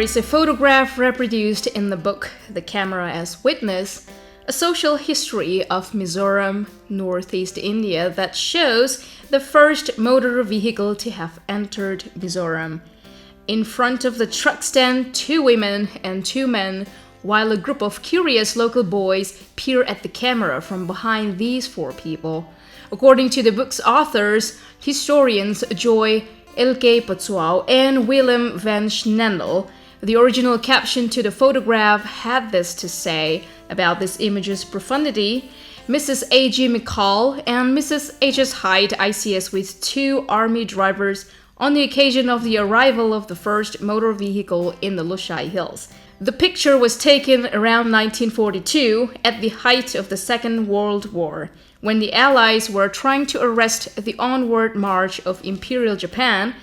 is a photograph reproduced in the book The Camera as Witness, a social history of Mizoram, northeast India, that shows the first motor vehicle to have entered Mizoram. In front of the truck stand 2 women and 2 men, while a group of curious local boys peer at the camera from behind these 4 people. According to the book's authors, historians Joy Ilke Patsuau and Willem van Schnendel, the original caption to the photograph had this to say about this image's profundity. Mrs. A.G. McCall and Mrs. H.S. Hyde ICS with 2 army drivers on the occasion of the arrival of the first motor vehicle in the Lushai Hills. The picture was taken around 1942 at the height of the Second World War, when the Allies were trying to arrest the onward march of Imperial Japan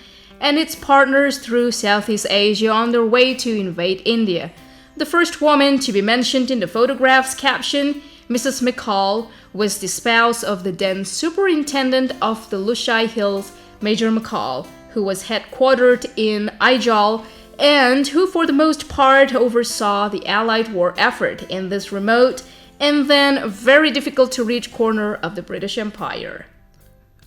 and its partners through Southeast Asia on their way to invade India. The first woman to be mentioned in the photograph's caption, Mrs. McCall, was the spouse of the then superintendent of the Lushai Hills, Major McCall, who was headquartered in Aizawl and who for the most part oversaw the Allied war effort in this remote and then very difficult to reach corner of the British Empire.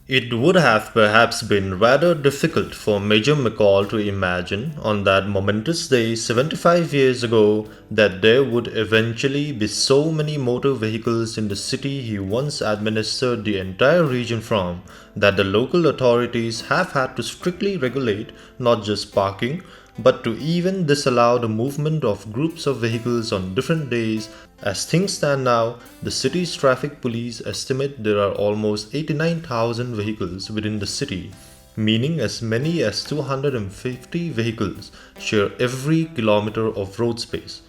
It would have perhaps been rather difficult for Major McCall to imagine on that momentous day 75 years ago that there would eventually be so many motor vehicles in the city he once administered the entire region from that the local authorities have had to strictly regulate not just parking, but to even disallow the movement of groups of vehicles on different days. As things stand now, the city's traffic police estimate there are almost 89,000 vehicles within the city, meaning as many as 250 vehicles share every kilometer of road space.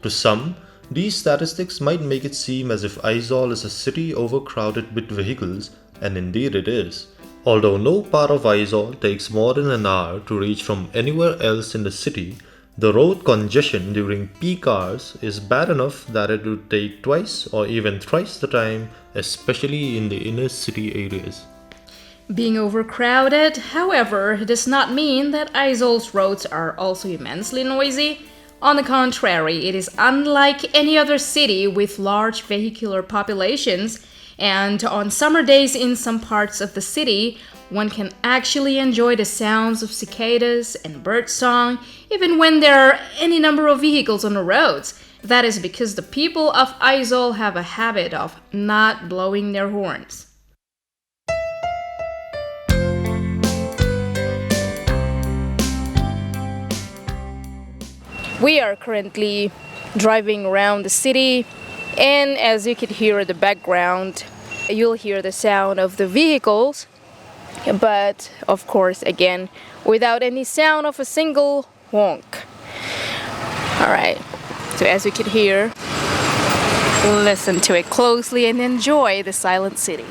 To some, these statistics might make it seem as if Aizawl is a city overcrowded with vehicles, and indeed it is. Although no part of Aizawl takes more than an hour to reach from anywhere else in the city, the road congestion during peak hours is bad enough that it would take twice or even thrice the time, especially in the inner city areas. Being overcrowded, however, does not mean that Aizawl's roads are also immensely noisy. On the contrary, it is unlike any other city with large vehicular populations, and on summer days in some parts of the city, one can actually enjoy the sounds of cicadas and birdsong even when there are any number of vehicles on the roads. That is because the people of Aizawl have a habit of not blowing their horns. We are currently driving around the city, and as you can hear in the background, you'll hear the sound of the vehicles, but of course, again, without any sound of a single honk. Alright, so as you can hear, listen to it closely and enjoy the silent city.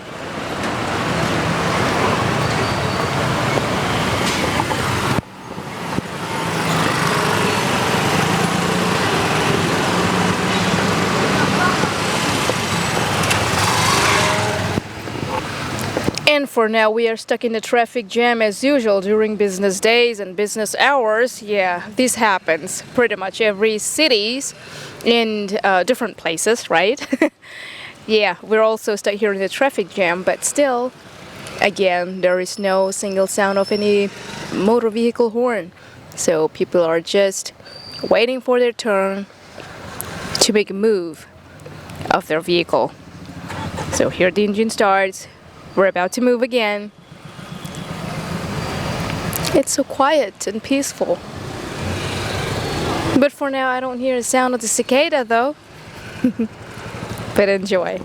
And for now, we are stuck in the traffic jam as usual during business days and business hours. Yeah, this happens pretty much every cities in different places, right? Yeah, we're also stuck here in the traffic jam, but still, again, there is no single sound of any motor vehicle horn. So people are just waiting for their turn to make a move of their vehicle. So here the engine starts. We're about to move again. It's so quiet and peaceful. But for now, I don't hear the sound of the cicada though. But enjoy.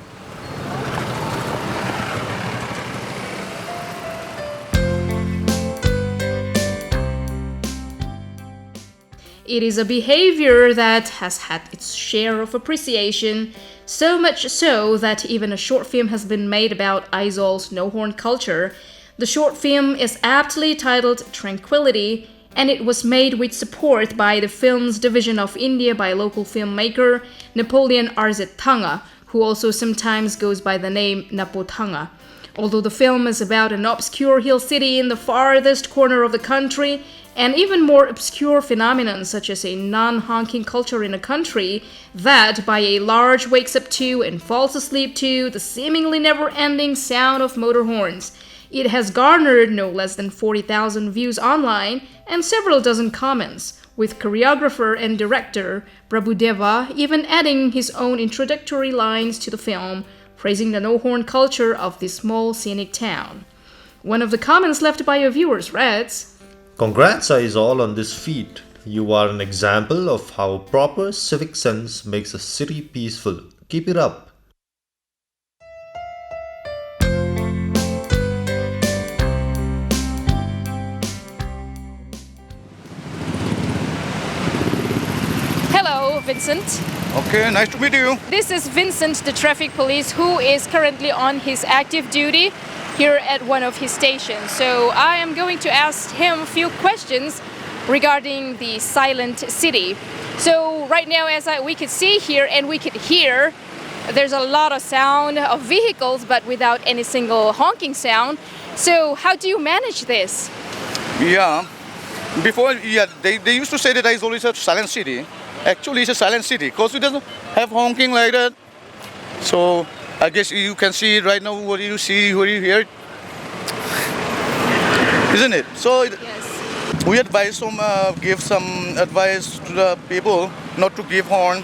It is a behavior that has had its share of appreciation, so much so that even a short film has been made about Aizawl's no-horn culture. The short film is aptly titled Tranquility, and it was made with support by the Films Division of India by local filmmaker Napoleon Arzet-Thanga, who also sometimes goes by the name Napo-Thanga. Although the film is about an obscure hill city in the farthest corner of the country, and even more obscure phenomenon such as a non-honking culture in a country that by a large wakes up to and falls asleep to the seemingly never-ending sound of motor horns. It has garnered no less than 40,000 views online and several dozen comments, with choreographer and director Prabhudeva even adding his own introductory lines to the film, praising the no-horn culture of this small scenic town. One of the comments left by your viewers reads, Congrats Aizawl on this feat. You are an example of how proper civic sense makes a city peaceful. Keep it up. Hello, Vincent. Okay, nice to meet you. This is Vincent, the traffic police, who is currently on his active duty here at one of his stations. So I am going to ask him a few questions regarding the silent city. So right now, as we could see here and we could hear, there's a lot of sound of vehicles, but without any single honking sound. So how do you manage this? Yeah, before, they used to say that Aizawl is a silent city. Actually, it's a silent city because it doesn't have honking like that. So I guess you can see it right now. What do you see? What do you hear? Isn't it? So Yes. we advise give some advice to the people not to give horn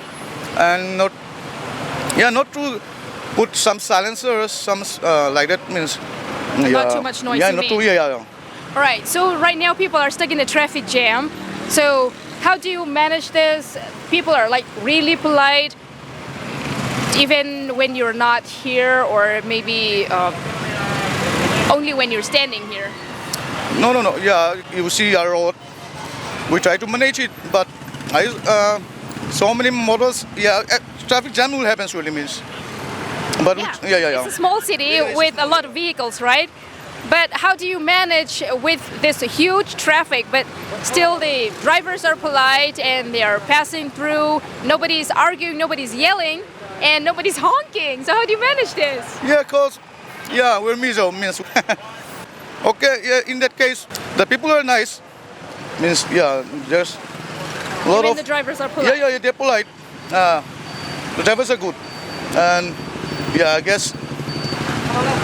and not to put some silencers, some like that means. Not too much noise, Yeah, you not too. mean? Yeah. All right, so right now people are stuck in a traffic jam. So how do you manage this? People are like really polite, even when you're not here, or maybe only when you're standing here. No. Yeah, you see our road. We try to manage it, but so many models. Yeah, traffic jam will happen really means. But Yeah. It's a small city with a lot of vehicles, right? But how do you manage with this huge traffic, but still the drivers are polite and they are passing through, nobody's arguing, nobody's yelling, and nobody's honking. So how do you manage this? Yeah, cause we're miso means. Okay, yeah. In that case, the people are nice. Means there's a lot Even of the drivers are polite. Yeah, they're polite. The drivers are good, and I guess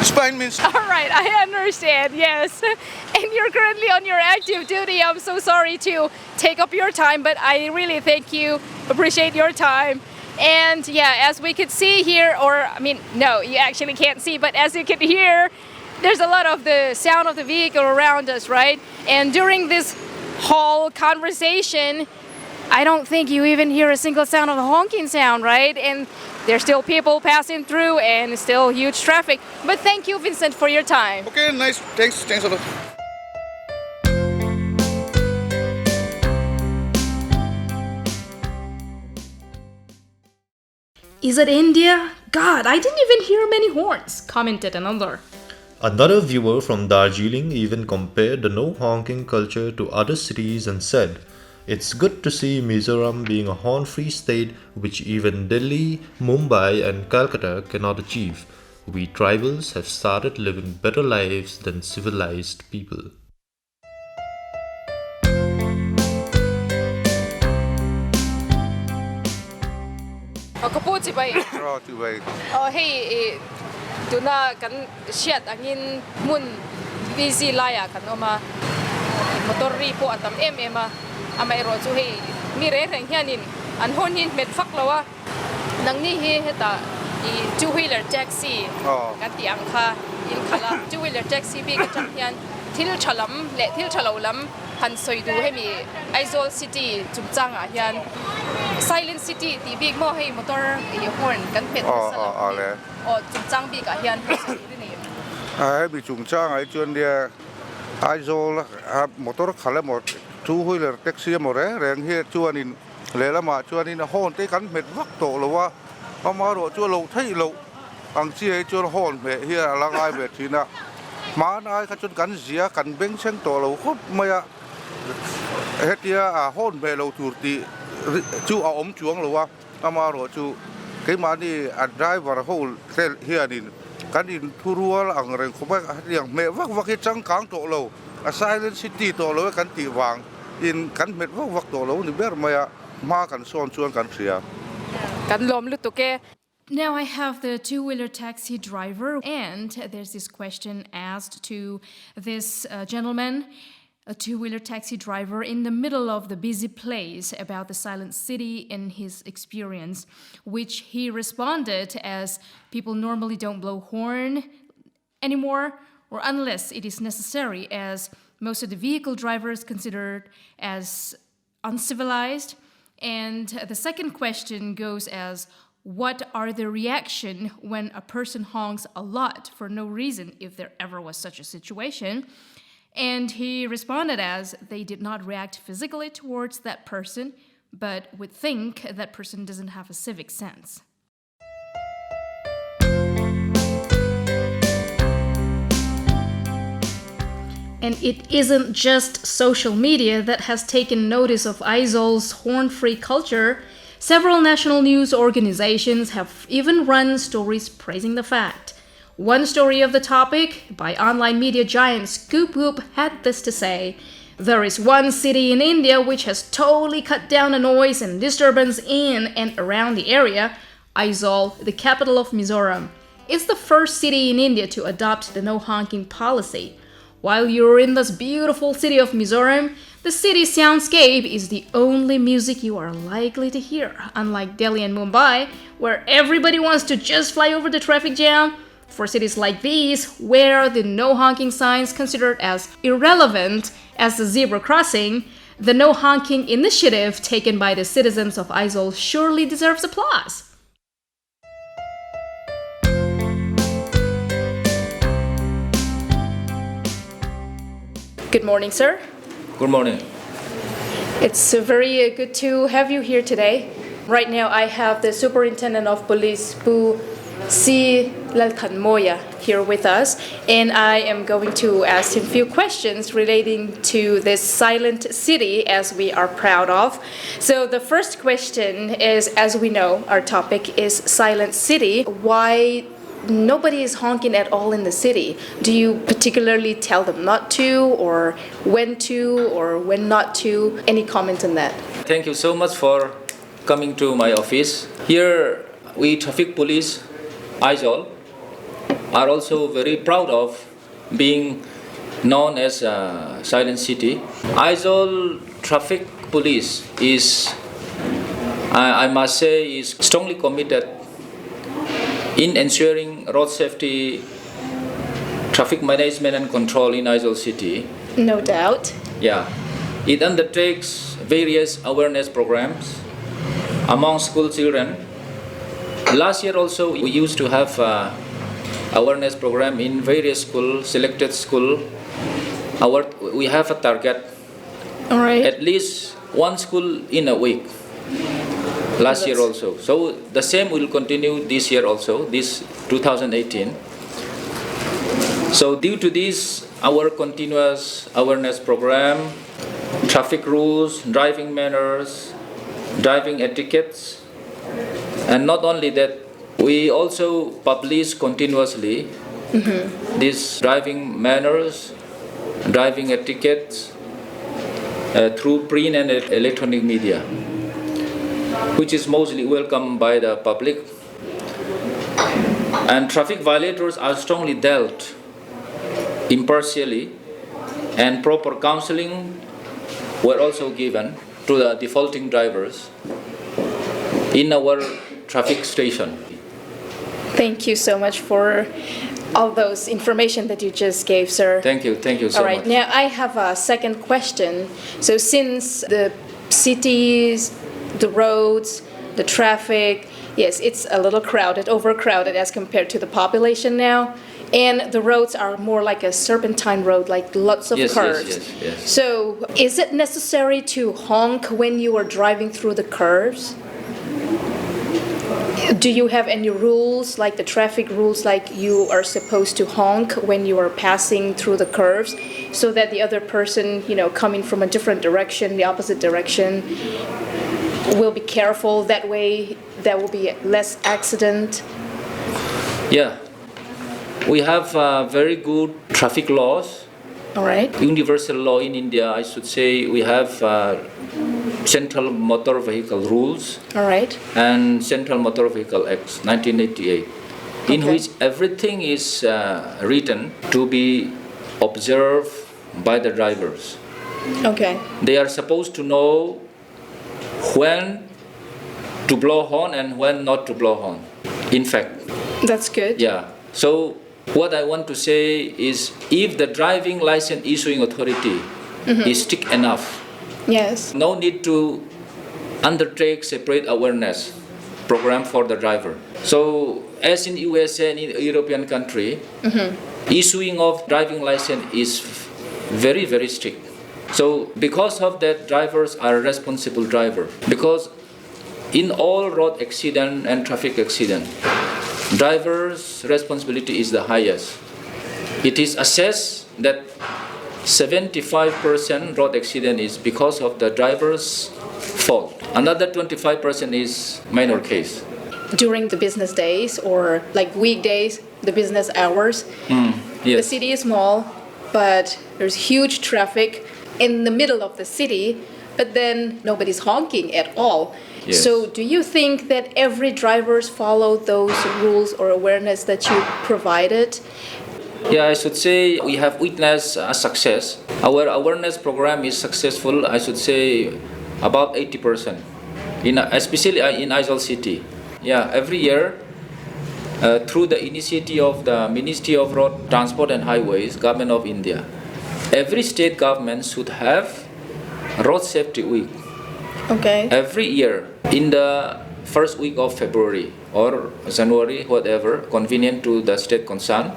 it's fine means. All right, I understand, yes. And you're currently on your active duty. I'm so sorry to take up your time, but I really thank you, appreciate your time. And as we could see here, no, you actually can't see, but as you can hear, there's a lot of the sound of the vehicle around us, right? And during this whole conversation, I don't think you even hear a single sound of the honking sound, right? And there's still people passing through and still huge traffic. But thank you, Vincent, for your time. Okay, nice. Thanks a lot. Is it India? God, I didn't even hear many horns, commented another. Another viewer from Darjeeling even compared the no honking culture to other cities and said, It's good to see Mizoram being a horn-free state which even Delhi, Mumbai and Calcutta cannot achieve. We tribals have started living better lives than civilized people. Kaputi ba? Too bad. Hey, tuna kan siat angin mun busy laya kan oma motor ripo atam ema amai ro chu hey mi re reng hianin an hon hin met fak lawa nang ni he heta I two wheeler taxi kan ti ang kha in khala two wheeler taxi bi ka chang hian thil thalam le thil thalolam han soidu he mi Aizawl city chumchang a hian silent city ti big mo hey motor I horn kan pet salam le chumchang bi ka hian ni ai bị trùng trang ai chuyên đi Aizawl motor khale một two wheeler taxi một đấy rèn here chuan in lẽ là mà chuan in hôn tới cắn mệt vắt tổ là wa mà rồi chuan lâu thấy lâu ang chi ấy chuan hôn mẹ here là ai mẹ thì na má ai cái chuan cắn zia cắn beng sang tổ lâu khóc mày hết here hôn mẹ lâu tur ti chu ống chuông là wa mà rồi chu cái mà đi driver hole here in kan in thurua ang reng khobak yang me vak vak chang kang to lo a silent city to lo kan ti wang in kan met vak to lo ni ber maya ma kan son chuan kan thria kan lom lu tu ke. Now I have the two-wheeler taxi driver, and there's this question asked to this gentleman, a two-wheeler taxi driver in the middle of the busy place, about the silent city in his experience, which he responded as people normally don't blow horn anymore, or unless it is necessary, as most of the vehicle drivers considered as uncivilized. And the second question goes as, what are the reaction when a person honks a lot for no reason, if there ever was such a situation? And he responded as, they did not react physically towards that person, but would think that person doesn't have a civic sense. And it isn't just social media that has taken notice of Aizawl's horn-free culture. Several national news organizations have even run stories praising the fact. One story of the topic, by online media giant Scoop Whoop, had this to say: there is one city in India which has totally cut down the noise and disturbance in and around the area, Aizawl, the capital of Mizoram. It's the first city in India to adopt the no honking policy. While you're in this beautiful city of Mizoram, the city soundscape is the only music you are likely to hear, unlike Delhi and Mumbai, where everybody wants to just fly over the traffic jam. For cities like these, where the no honking sign is considered as irrelevant as the zebra crossing, the no honking initiative taken by the citizens of Aizawl surely deserves applause. Good morning, sir. Good morning. It's very good to have you here today. Right now, I have the Superintendent of Police, Bu Si Lalkan Moya, here with us, and I am going to ask him a few questions relating to this silent city, as we are proud of. So the first question is, as we know, our topic is silent city. Why nobody is honking at all in the city? Do you particularly tell them not to, or when to, or when not to? Any comment on that? Thank you so much for coming to my office. Here, we traffic police, Aizawl, are also very proud of being known as a silent city. Aizawl traffic police is, I must say, is strongly committed in ensuring road safety, traffic management and control in Aizawl city. No doubt. Yeah, it undertakes various awareness programs among school children. Last year also we used to have awareness program in various schools, selected school. We have a target, All right. at least one school in a week. Last year also. So the same will continue this year also, this 2018. So due to this, our continuous awareness program, traffic rules, driving manners, driving etiquettes, and not only that, we also publish continuously these driving manners, driving etiquettes through print and electronic media, which is mostly welcomed by the public. And traffic violators are strongly dealt impartially, and proper counseling were also given to the defaulting drivers in our traffic station. Thank you so much for all those information that you just gave, sir. Thank you so All right, much. now I have a second question. So since the cities, the roads, the traffic, yes, it's a little crowded, overcrowded as compared to the population now. And the roads are more like a serpentine road, like lots of curves. Yes. So is it necessary to honk when you are driving through the curves? Do you have any rules, like the traffic rules, like you are supposed to honk when you are passing through the curves, so that the other person, coming from a different direction, the opposite direction, will be careful? That way there will be less accident. Yeah, we have very good traffic laws All right. Universal law in India, I should say, we have Central Motor Vehicle Rules All right. and Central Motor Vehicle Act 1988, in Okay. which everything is written to be observed by the drivers. Okay. They are supposed to know when to blow horn and when not to blow horn. In fact, That's good. yeah. So what I want to say is, if the driving license issuing authority is strict enough, Yes. no need to undertake separate awareness program for the driver. So as in USA and in European country, issuing of driving license is very, very strict. So because of that, drivers are responsible driver. Because in all road accident and traffic accident, driver's responsibility is the highest. It is assessed that 75% road accident is because of the driver's fault. Another 25% is minor case. During the business days or like weekdays, the business hours, the Yes. city is small, but there's huge traffic in the middle of the city, but then nobody's honking at all. Yes. So do you think that every drivers follow those rules or awareness that you provided? Yeah, I should say we have witnessed a success. Our awareness program is successful, I should say, about 80%, especially in Aizawl city. Yeah, every year, through the initiative of the Ministry of Road Transport and Highways, Government of India, every state government should have Road Safety Week. Okay. Every year, in the first week of February or January, whatever, convenient to the state concerned.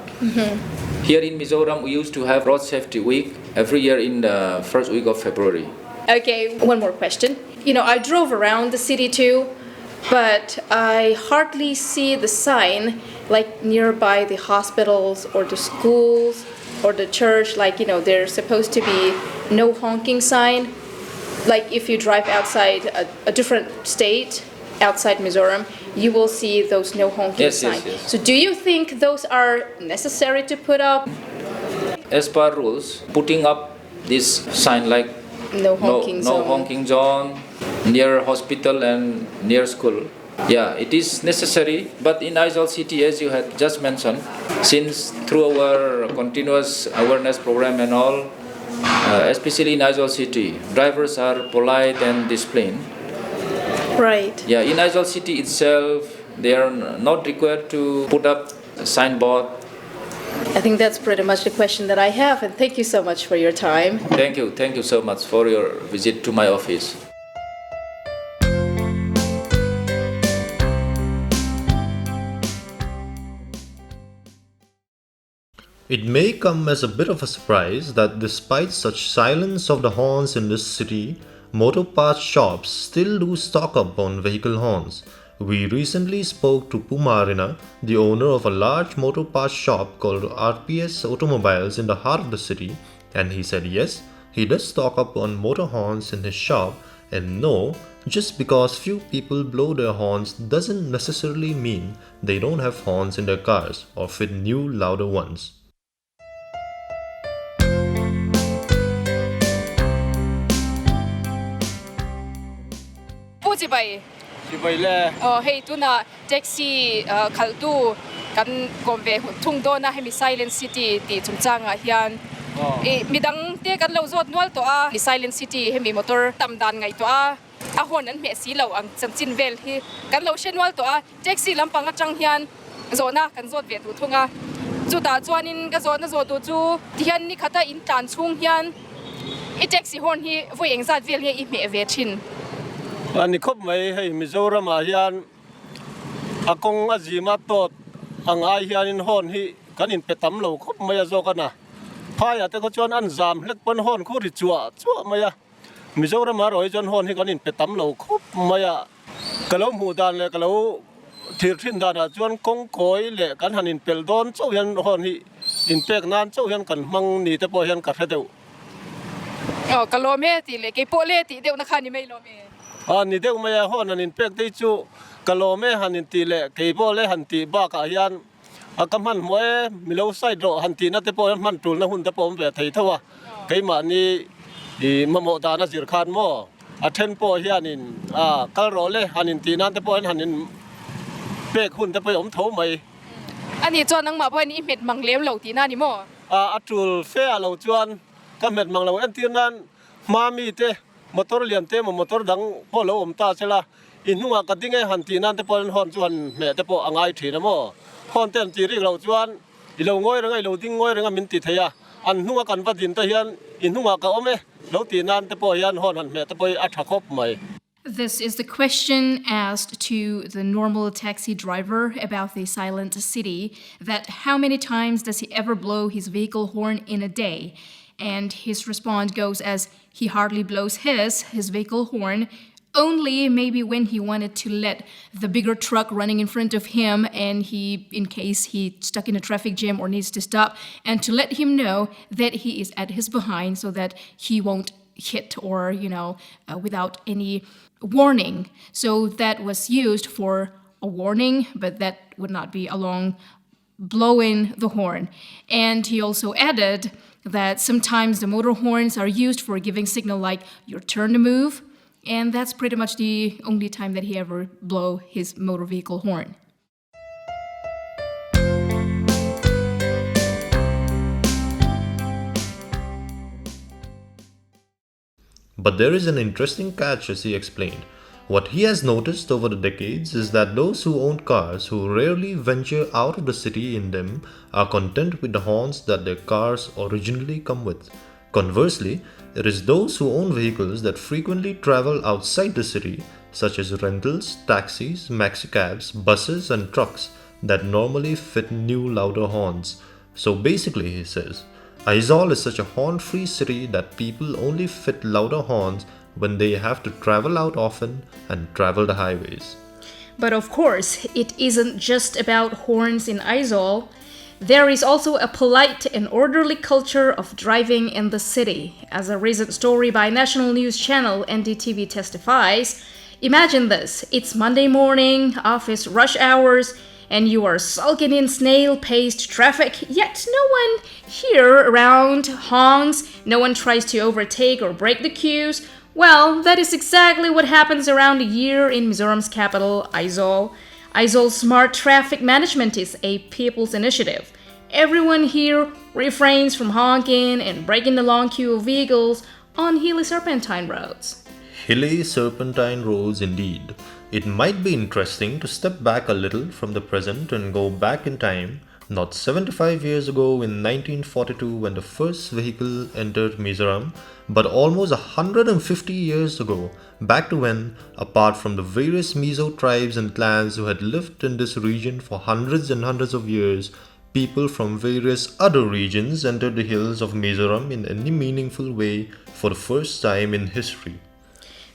Here in Mizoram, we used to have Road Safety Week every year in the first week of February. Okay, one more question. I drove around the city too, but I hardly see the sign like nearby the hospitals or the schools or the church, like, there's supposed to be no honking sign. Like if you drive outside a different state, outside Mizoram, you will see those no honking signs. Yes. So do you think those are necessary to put up? As per rules, putting up this sign like No honking no zone. honking zone near hospital and near school. Yeah, it is necessary. But in Aizawl city, as you had just mentioned, since through our continuous awareness program and all, especially in Aizawl city, drivers are polite and disciplined. Right. Yeah, in Aizawl city itself, they are not required to put up a signboard. I think that's pretty much the question that I have, and thank you so much for your time. Thank you so much for your visit to my office. It may come as a bit of a surprise that despite such silence of the horns in this city, motor parts shops still do stock up on vehicle horns. We recently spoke to Pumarina, the owner of a large motor parts shop called RPS Automobiles in the heart of the city, and he said yes, he does stock up on motor horns in his shop, and no, just because few people blow their horns doesn't necessarily mean they don't have horns in their cars or fit new louder ones. Chị bay le hey tu na taxi khaltu kan komve thung do na hemi silent city ti chungchanga hian midang te kan lo zot nual to a silent city hemi motor tamdan ngai to a hon an me si lo ang chanchin vel hi kan lo shenwal to a taxi lampang atang hian zona kan zot ve tu thunga chu ta chuanin ka zot na zot tu chu hian ni khata in tan chung hian I taxi hon hi voi engzat vel hi I me ve thin Ani khop mai hei Mizoram a hian akong azima tot ang ai hian in hon hi kanin petam lo khop mai a zo kana phaya te ko chon an zam hlek pon hon khu ri chua mai a Mizoram a roi chon hon hi kanin petam lo khop mai a kalo mu dan le kalo thir thin dan a chon kong koi le kan hanin pel don chau hian hon hi in pek nan chau hian kan mang ni te po hian ka thedeu kalome ti le ke pole ti deu na khani mai lo me ni deu maya hon anin pek te chu kalome hanin ti le keibo le han ti ba ka hian akaman mo milo side ro hantina te po man tul na hun te po be thei thawa kai ma ni di mamo da na zir khan mo aten po hianin kal ro le hanin tinan te po hanin pek hun te po om tho mai อันนี้จวนนังมาพ่อนี่เม็ดมังเลี้ยมเหล่าตีหน้านี่มั้ง atul fe lo chuan ka met mang lo en tinan mami te motor lian te motor dang po lo om ta chela in hunga ka dinge han tinan te po hon chuan me te po angai thina mo hon ten ti ri lo chuan I lo ngoi rangai lo ding ngoi ranga min ti theya an hunga kan va din ta hian in hunga ka ome lo tinan te po hian hon han me te po a thakop mai. This is the question asked to the normal taxi driver about the silent city, that how many times does he ever blow his vehicle horn in a day? And his response goes as he hardly blows his vehicle horn, only maybe when he wanted to let the bigger truck running in front of him and in case he stuck in a traffic jam or needs to stop, and to let him know that he is at his behind so that he won't hit or, without any warning. So that was used for a warning, but that would not be along blowing the horn. And he also added that sometimes the motor horns are used for giving signal like your turn to move, and that's pretty much the only time that he ever blow his motor vehicle horn. But there is an interesting catch, as he explained. What he has noticed over the decades is that those who own cars who rarely venture out of the city in them are content with the horns that their cars originally come with. Conversely, it is those who own vehicles that frequently travel outside the city, such as rentals, taxis, maxicabs, buses and trucks, that normally fit new louder horns. So basically, he says, Aizawl is such a horn-free city that people only fit louder horns when they have to travel out often and travel the highways. But of course, it isn't just about horns in Aizawl. There is also a polite and orderly culture of driving in the city. As a recent story by national news channel NDTV testifies, imagine this: it's Monday morning, office rush hours, and you are sulking in snail-paced traffic, yet no one here around honks, no one tries to overtake or break the queues. Well, that is exactly what happens around a year in Mizoram's capital, Aizawl. Aizawl's smart traffic management is a people's initiative. Everyone here refrains from honking and breaking the long queue of vehicles on hilly serpentine roads. Hilly serpentine roads indeed. It might be interesting to step back a little from the present and go back in time, not 75 years ago in 1942 when the first vehicle entered Mizoram, but almost 150 years ago, back to when, apart from the various Mizo tribes and clans who had lived in this region for hundreds and hundreds of years, people from various other regions entered the hills of Mizoram in any meaningful way for the first time in history.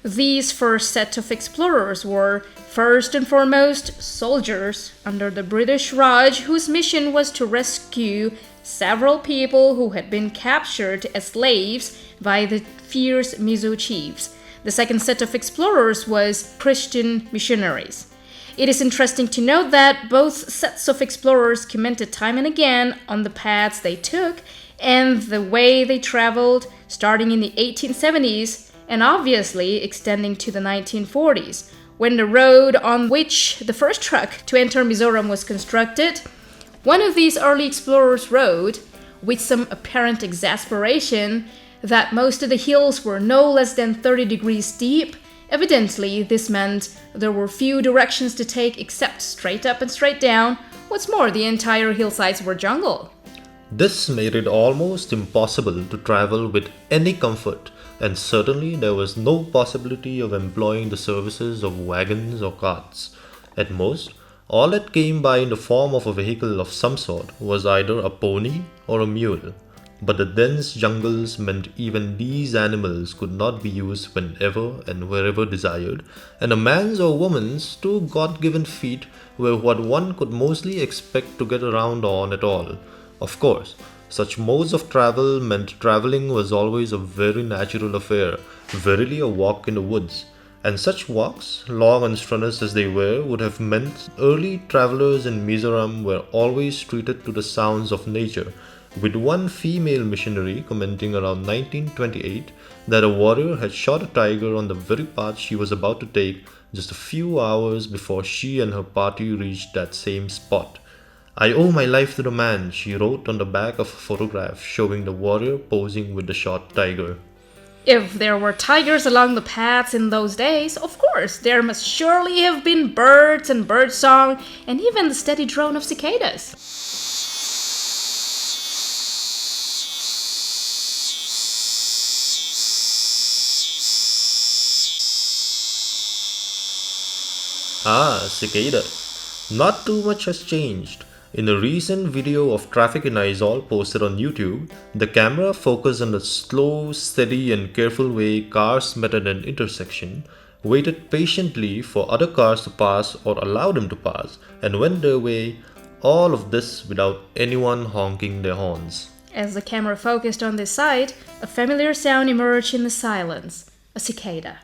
These first set of explorers were, first and foremost, soldiers under the British Raj, whose mission was to rescue several people who had been captured as slaves by the fierce Mizo chiefs. The second set of explorers was Christian missionaries. It is interesting to note that both sets of explorers commented time and again on the paths they took and the way they traveled, starting in the 1870s and obviously extending to the 1940s, when the road on which the first truck to enter Mizoram was constructed. One of these early explorers wrote, with some apparent exasperation, that most of the hills were no less than 30 degrees deep. Evidently, this meant there were few directions to take except straight up and straight down. What's more, the entire hillsides were jungle. This made it almost impossible to travel with any comfort, and certainly there was no possibility of employing the services of wagons or carts. At most, all that came by in the form of a vehicle of some sort was either a pony or a mule. But the dense jungles meant even these animals could not be used whenever and wherever desired, and a man's or woman's two God-given feet were what one could mostly expect to get around on at all. Of course, such modes of travel meant traveling was always a very natural affair, verily a walk in the woods. And such walks, long and strenuous as they were, would have meant early travelers in Mizoram were always treated to the sounds of nature, with one female missionary commenting around 1928 that a warrior had shot a tiger on the very path she was about to take just a few hours before she and her party reached that same spot. "I owe my life to the man," she wrote on the back of a photograph showing the warrior posing with the shot tiger. If there were tigers along the paths in those days, of course, there must surely have been birds and birdsong, and even the steady drone of cicadas. Ah, cicada. Not too much has changed. In a recent video of traffic in Aizawl posted on YouTube, the camera focused on the slow, steady and careful way cars met at an intersection, waited patiently for other cars to pass or allowed them to pass, and went their way, all of this without anyone honking their horns. As the camera focused on this sight, a familiar sound emerged in the silence, a cicada.